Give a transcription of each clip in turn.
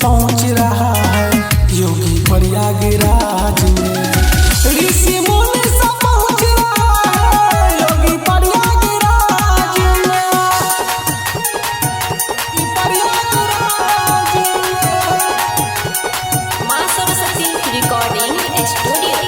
पहुंच रहा है योगी प्रयागराज में। ऋषि मुनि सब पहुंच रहा है योगी प्रयागराज में। प्रयागराज में मां सरस्वती रिकॉर्डिंग स्टूडियो।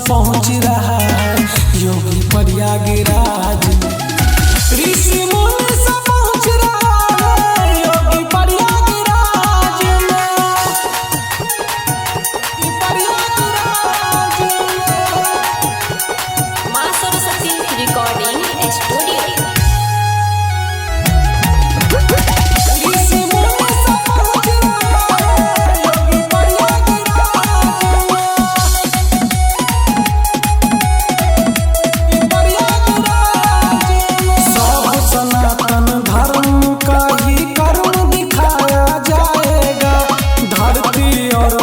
पहुंच रहा है योगी प्रयागराज में। ऋषि मुनि सब पहुंच रहा है योगी प्रयागराज में। प्रयागराज में मां सरस्वती रिकॉर्डिंग स्टूडियो।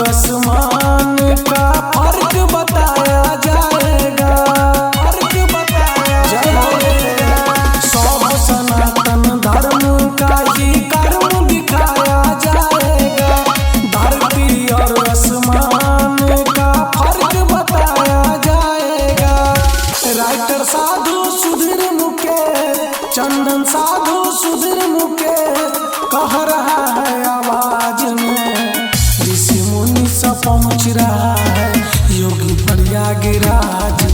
आसमान का फर्क बताया जाएगा। फर्क बताया जाएगा। सब सनातन धर्म का ही कर्म दिखाया जाएगा। धरती और आसमान का फर्क बताया जाएगा। राइटर साधु सुधीर मुकेश, चंदन साधु सुधीर मुकेश कह रहा है आवाज में। ऋषि मुनि सब पहुंच रहा है योगी प्रयागराज।